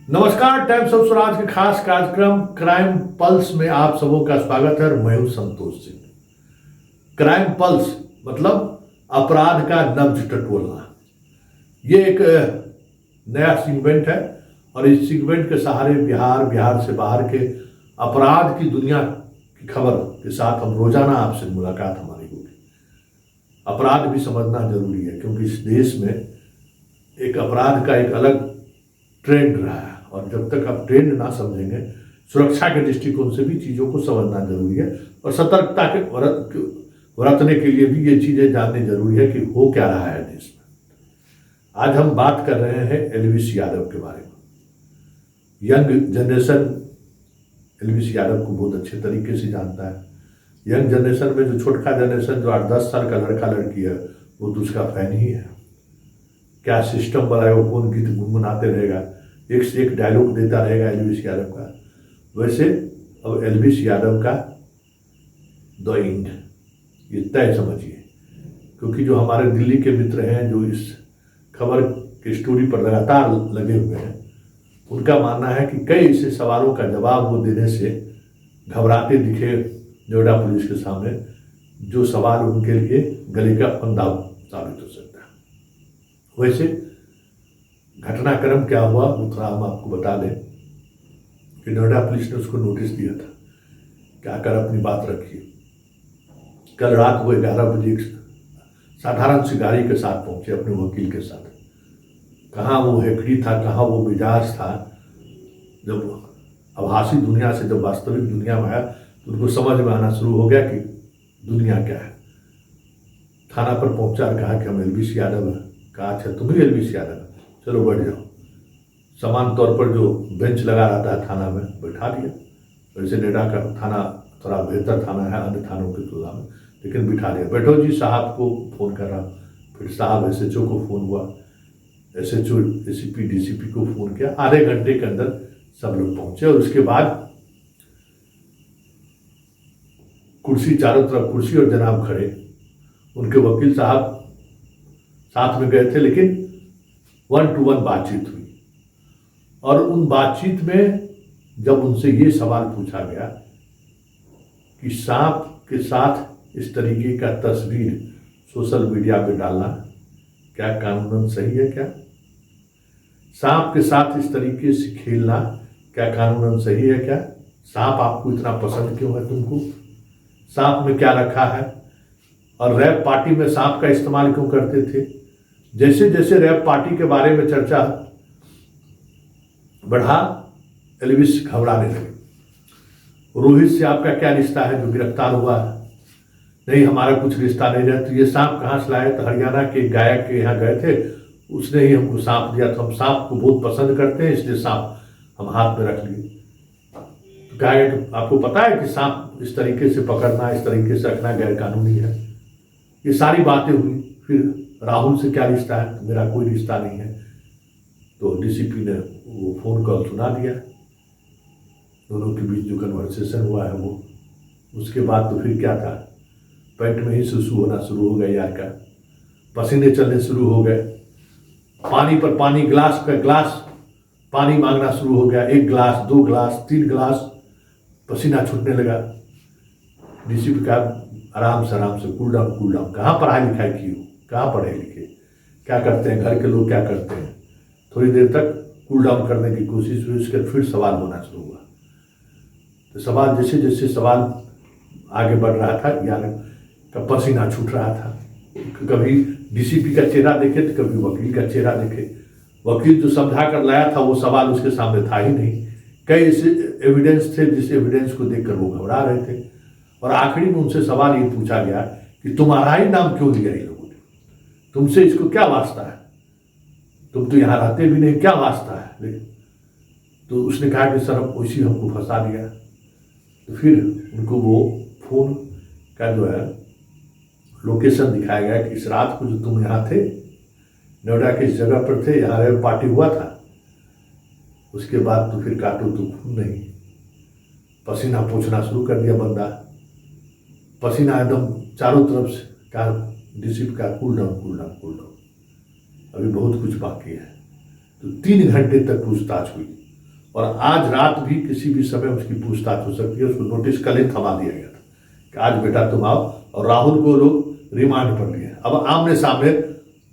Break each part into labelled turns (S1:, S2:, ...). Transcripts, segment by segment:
S1: नमस्कार। Times of Swaraj के खास कार्यक्रम क्राइम पल्स में आप सबों का स्वागत है। मैं हूं संतोष सिंह। क्राइम पल्स मतलब अपराध का नब्ज टटोलना। ये एक नया सीगमेंट है और इस सीगमेंट के सहारे बिहार से बाहर के अपराध की दुनिया की खबर के साथ हम रोजाना आपसे मुलाकात हमारी होगी। अपराध भी समझना जरूरी है क्योंकि इस देश में एक अपराध का एक अलग ट्रेंड रहा है और जब तक आप ट्रेंड ना समझेंगे, सुरक्षा के दृष्टिकोण से भी चीज़ों को समझना जरूरी है और सतर्कता के बरतने के लिए भी ये चीज़ें जाननी जरूरी है कि हो क्या रहा है देश में। आज हम बात कर रहे हैं एल्विस यादव के बारे में। यंग जनरेशन एल्विस यादव को बहुत अच्छे तरीके से जानता है। यंग जनरेशन में जो छोटका जनरेशन जो 8-10 साल का लड़का लड़की है वो तो उसका फैन ही है। क्या सिस्टम बनाए, वो कौन गीत गुनगुनाते रहेगा, एक से एक डायलॉग देता रहेगा एल्विस यादव का। वैसे अब एल्विस यादव का द एंड ये तय समझिए, क्योंकि जो हमारे दिल्ली के मित्र हैं जो इस खबर की स्टोरी पर लगातार लगे हुए हैं, उनका मानना है कि कई ऐसे सवालों का जवाब वो देने से घबराते दिखे नोएडा पुलिस के सामने, जो सवाल उनके लिए गले का फंदा साबित हो सकता है। वैसे घटनाक्रम क्या हुआ वो थोड़ा हम आपको बता दें कि नोएडा पुलिस ने उसको नोटिस दिया था कि आकर अपनी बात रखिए। कल रात वो 11 बजे एक साधारण सी गाड़ी के साथ पहुंचे अपने वकील के साथ। कहाँ वो हेकड़ी था, कहाँ वो मिजाज था। जब आभासी दुनिया से जब वास्तविक दुनिया में आया तो उनको समझ में आना शुरू हो गया कि दुनिया क्या है। थाना पर पहुंचा और कहा कि हम एल्विस यादव हैं। कहा अच्छा तुम ही एल्विस यादव है, चलो बैठ जाओ। समान तौर पर जो बेंच लगा रहता है थाना में बैठा दिया। वैसे नोएडा का थाना थोड़ा बेहतर थाना है अन्य थानों की तुलना में, लेकिन बिठा दिया। बैठो जी, साहब को फ़ोन कर रहा। फिर साहब SHO को फ़ोन हुआ, SHO ACP DCP को फ़ोन किया। आधे घंटे के अंदर सब लोग पहुंचे और उसके बाद कुर्सी, चारों तरफ कुर्सी और जनाब खड़े। उनके वकील साहब साथ में गए थे, लेकिन 1-to-1 बातचीत हुई और उन बातचीत में जब उनसे ये सवाल पूछा गया कि सांप के साथ इस तरीके का तस्वीर सोशल मीडिया पे डालना क्या कानूनन सही है, क्या सांप के साथ इस तरीके से खेलना क्या कानूनन सही है, क्या सांप आपको इतना पसंद क्यों है, तुमको सांप में क्या रखा है, और रैप पार्टी में सांप का इस्तेमाल क्यों करते थे। जैसे जैसे रैप पार्टी के बारे में चर्चा बढ़ा, एल्विस घबराने लगे। रोहित से आपका क्या रिश्ता है जो गिरफ्तार हुआ है? नहीं, हमारा कुछ रिश्ता नहीं है। तो ये सांप कहाँ से लाए? तो हरियाणा के गायक के यहाँ गए थे, उसने ही हमको सांप दिया। तो हम सांप को बहुत पसंद करते हैं, इसलिए सांप हम हाथ में रख लिए। तो गायक, आपको पता है कि सांप इस तरीके से पकड़ना, इस तरीके से रखना गैर कानूनी है। ये सारी बातें हुई। फिर राहुल से क्या रिश्ता है? तो मेरा कोई रिश्ता नहीं है। तो DCP ने वो फ़ोन कॉल सुना दिया, दोनों के बीच जो कन्वर्सेशन हुआ है वो। उसके बाद तो फिर क्या था, पेट में ही सुसु होना शुरू हो गया यार का, पसीने चलने शुरू हो गए। पानी पर पानी, गिलास पे गिलास पानी मांगना शुरू हो गया। 1 गिलास, 2 गिलास, 3 गिलास, पसीना छूटने लगा। DCP का आराम से कूल डाउन। कहाँ पढ़ाई लिखाई की हो, कहाँ पढ़े लिखे, क्या करते हैं, घर के लोग क्या करते हैं। थोड़ी देर तक कूल डाउन करने की कोशिश हुई, उसके फिर सवाल होना शुरू हुआ। तो सवाल जैसे जैसे सवाल आगे बढ़ रहा था, यार का पसीना छूट रहा था। कभी DCP का चेहरा देखे तो कभी वकील का चेहरा देखे। वकील जो समझा कर लाया था वो सवाल उसके सामने था ही नहीं। कई ऐसे एविडेंस थे जिस एविडेंस को देखकर वो घबरा रहे थे। और आखिरी में उनसे सवाल ये पूछा गया कि तुम्हारा ही नाम क्यों लिया इन लोगों ने, तुमसे इसको क्या वास्ता है, तुम तो यहाँ रहते भी नहीं, क्या वास्ता है। तो उसने कहा कि सर उसी हमको फंसा दिया। तो फिर उनको वो फोन का जो है लोकेशन दिखाया गया कि इस रात को जो तुम यहाँ थे, नोएडा के इस जगह पर थे, यहाँ रेप पार्टी हुआ था। उसके बाद तो फिर काटो तो खून नहीं, पसीना पोंछना शुरू कर दिया बंदा। पसीना एकदम चारों तरफ से। का DCP का कूल डाउन, अभी बहुत कुछ बाकी है। तो 3 घंटे तक पूछताछ हुई और आज रात भी किसी भी समय उसकी पूछताछ हो सकती है। उसको नोटिस कल ही थमा दिया गया था कि आज बेटा तुम आओ, और राहुल को लोग रिमांड पर लिए। अब आमने सामने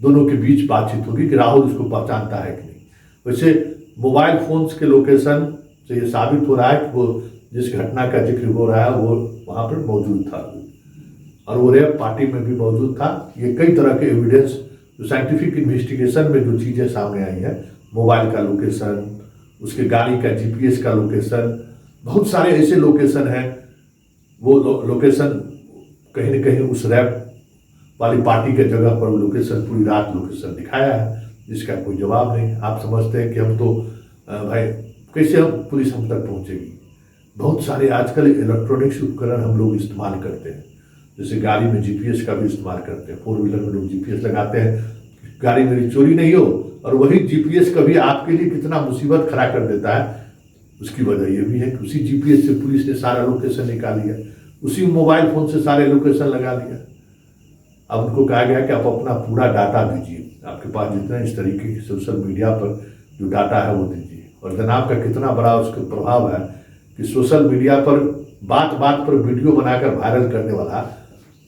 S1: दोनों के बीच बातचीत होगी कि राहुल उसको पहचानता है कि नहीं। वैसे मोबाइल फोन्स के लोकेशन से ये साबित हो रहा है कि वो जिस घटना का जिक्र हो रहा है वो वहाँ पर मौजूद था, और वो रेप पार्टी में भी मौजूद था। ये कई तरह के एविडेंस जो साइंटिफिक इन्वेस्टिगेशन में जो चीज़ें सामने आई हैं, मोबाइल का लोकेशन, उसके गाड़ी का जीपीएस का लोकेशन, बहुत सारे ऐसे लोकेशन हैं। वो लोकेशन कहीं न कहीं उस रैप वाली पार्टी के जगह पर लोकेशन पूरी रात लोकेशन दिखाया है, जिसका कोई जवाब नहीं। आप समझते हैं कि हम तो भाई कैसे हम पुलिस हम तक पहुंचेगी। बहुत सारे आजकल इलेक्ट्रॉनिक्स उपकरण हम लोग इस्तेमाल करते हैं, जैसे गाड़ी में जीपीएस का भी इस्तेमाल करते हैं। 4 व्हीलर में लोग जीपीएस लगाते हैं, गाड़ी मेरी चोरी नहीं हो, और वही जीपीएस कभी आपके लिए कितना मुसीबत खड़ा कर देता है। उसकी वजह यह भी है कि उसी जीपीएस से पुलिस ने सारा लोकेशन निकाल लिया, उसी मोबाइल फोन से सारे लोकेशन लगा लिया। अब उनको कहा गया कि आप अपना पूरा डाटा दीजिए, आपके पास जितना इस तरीके की सोशल मीडिया पर जो डाटा है वो दीजिए। और जनाब का कितना बड़ा उसका प्रभाव है कि सोशल मीडिया पर बात बात पर वीडियो बनाकर वायरल करने वाला,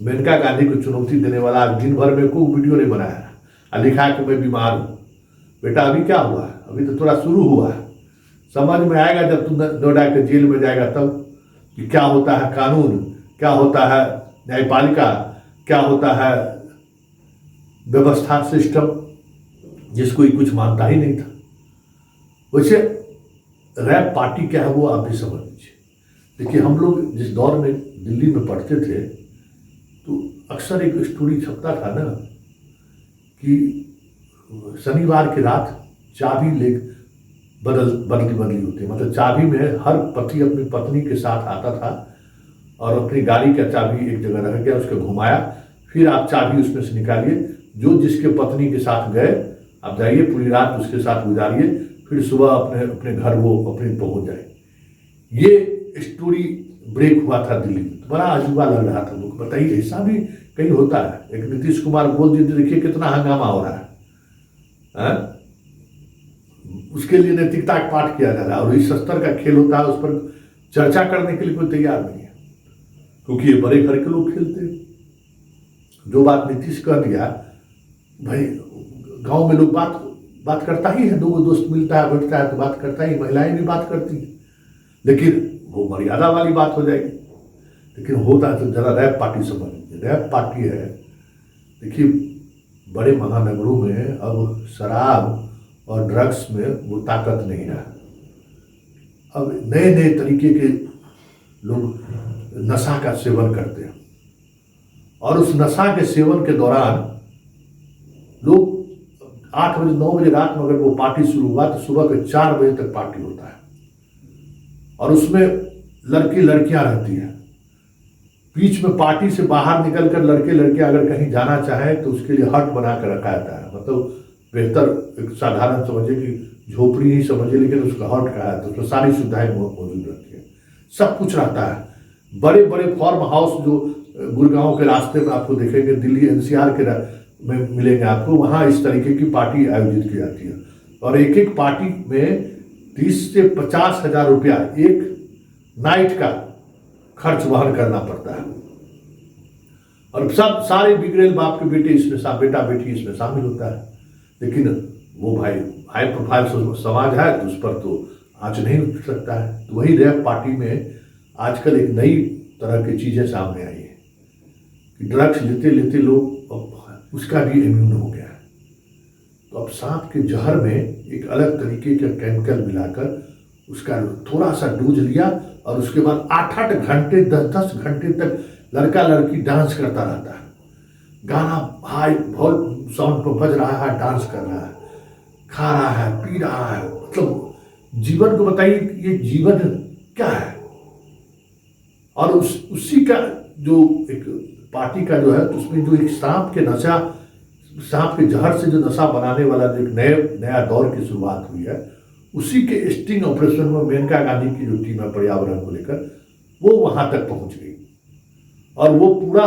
S1: मेनका गांधी को चुनौती देने वाला, दिन भर में कोई वीडियो नहीं बनाया और लिखा कि मैं बीमार हूँ। बेटा अभी क्या हुआ है, अभी तो थोड़ा शुरू हुआ है। समझ में आएगा जब तुम नोएडा के जेल में जाएगा तब कि क्या होता है कानून, क्या होता है न्यायपालिका, क्या होता है व्यवस्था सिस्टम, जिसको कुछ मानता ही नहीं था। वैसे रैप पार्टी क्या है वो आप भी समझ लीजिए। देखिए, हम लोग जिस दौर में दिल्ली में पढ़ते थे तो अक्सर एक स्टोरी छपता था ना कि शनिवार की रात चाबी ले बदली होती, मतलब चाबी में हर पति अपनी पत्नी के साथ आता था और अपनी गाड़ी का चाबी एक जगह रख गया, उसको घुमाया, फिर आप चाबी उसमें से निकालिए, जो जिसके पत्नी के साथ गए आप जाइए, पूरी रात उसके साथ गुजारिए, फिर सुबह अपने अपने घर वो अपने पहुंच जाए। ये स्टोरी ब्रेक हुआ था दिल्ली में, बड़ा अजूबा लग रहा था लोग। बताइए ऐसा भी कहीं होता है? एक नीतीश कुमार बोल दिए, देखिए कितना हंगामा हो रहा है, उसके लिए नैतिकता का पाठ किया जा रहा है, और इस स्तर का खेल होता है, उस पर चर्चा करने के लिए कोई तैयार नहीं है, क्योंकि ये बड़े घर के लोग खेलते हैं। जो बात नीतीश कह दिया, भाई गांव में लोग बात करता ही है, दो दोस्त मिलता है बैठता है तो बात करता ही, महिलाएं भी बात करती हैं, लेकिन वो मर्यादा वाली बात हो जाएगी। लेकिन होता है तो जरा रैप पार्टी समझ लीजिए, रैप पार्टी है। देखिए, बड़े महानगरों में अब शराब और ड्रग्स में वो ताकत नहीं रहा। अब नए नए तरीके के लोग नशा का सेवन करते हैं, और उस नशा के सेवन के दौरान लोग 8 बजे 9 बजे रात में अगर वो पार्टी शुरू हुआ तो सुबह के 4 बजे तक पार्टी होता है, और उसमें लड़के लड़कियां रहती हैं। बीच में पार्टी से बाहर निकलकर लड़के लड़कियां अगर कहीं जाना चाहें तो उसके लिए हट बना कर रखा जाता है, मतलब बेहतर एक साधारण समझिए कि झोपड़ी ही समझिए, लेकिन उसका हट का है तो उसमें सारी सुविधाएं मौजूद रहती है, सब कुछ रहता है। बड़े बड़े फार्म हाउस जो गुड़गांव के रास्ते में आपको देखेंगे, दिल्ली एनसीआर के में मिलेंगे आपको, वहाँ इस तरीके की पार्टी आयोजित की जाती है, और एक एक पार्टी में 30 से 50 हजार रुपया एक नाइट का खर्च वहन करना पड़ता है, और सब सारे बिगड़ेल बाप के बेटे इसमें बेटा बेटी इसमें शामिल होता है। लेकिन वो भाई हाई प्रोफाइल समाज है तो उस पर तो आंच नहीं उठ सकता है। तो वही रैप पार्टी में आजकल एक नई तरह की चीज़ें सामने आई है कि ड्रग्स लेते लेते लोग उसका भी इम्यून हो गया है। तो अब सांप के जहर में एक अलग तरीके का केमिकल मिलाकर उसका थोड़ा सा डोज लिया, और उसके बाद 8-8 घंटे 10-10 घंटे तक लड़का लड़की डांस करता रहता है, गाना हाई बहुत साउंड पर बज रहा है, डांस कर रहा है, खा रहा है, पी रहा है, मतलब जीवन को बताइए ये जीवन क्या है। और उसी का जो एक पार्टी का जो है तो उसमें जो एक सांप के नशा, सांप के जहर से जो नशा बनाने वाला जो एक नया दौर की शुरुआत हुई है, उसी के स्टिंग ऑपरेशन में मेनका गांधी की जो टीम है पर्यावरण को लेकर, वो वहां तक पहुंच गई, और वो पूरा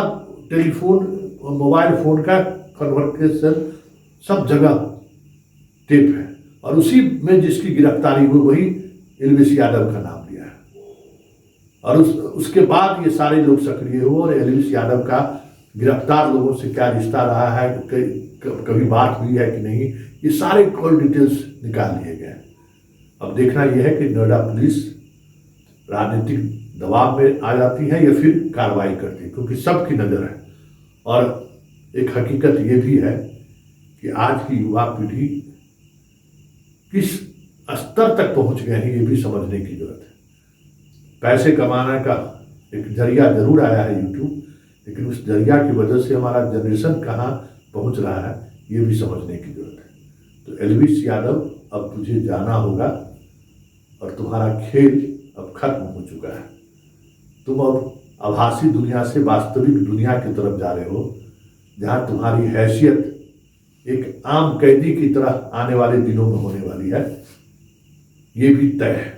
S1: टेलीफोन और मोबाइल फोन का कन्वर्सेशन सब जगह टेप है, और उसी में जिसकी गिरफ्तारी हुई वही एलवीस यादव का नाम लिया है। और उसके बाद ये सारे लोग सक्रिय हुए और एलवीस यादव का गिरफ्तार लोगों से क्या रिश्ता रहा है, कभी बात हुई है कि नहीं, ये सारे कॉल डिटेल्स निकाल लिए गए। अब देखना यह है कि नोएडा पुलिस राजनीतिक दबाव में आ जाती है या फिर कार्रवाई करती है, क्योंकि सबकी नज़र है। और एक हकीकत ये भी है कि आज की युवा पीढ़ी किस स्तर तक पहुंच गए हैं ये भी समझने की जरूरत है। पैसे कमाने का एक जरिया जरूर आया है यूट्यूब, लेकिन उस जरिया की वजह से हमारा जनरेशन कहाँ पहुंच रहा है ये भी समझने की जरूरत है। तो एलवीस यादव, अब तुझे जाना होगा और तुम्हारा खेल अब खत्म हो चुका है। तुम अब आभासी दुनिया से वास्तविक दुनिया की तरफ जा रहे हो, जहां तुम्हारी हैसियत एक आम कैदी की तरह आने वाले दिनों में होने वाली है, ये भी तय है।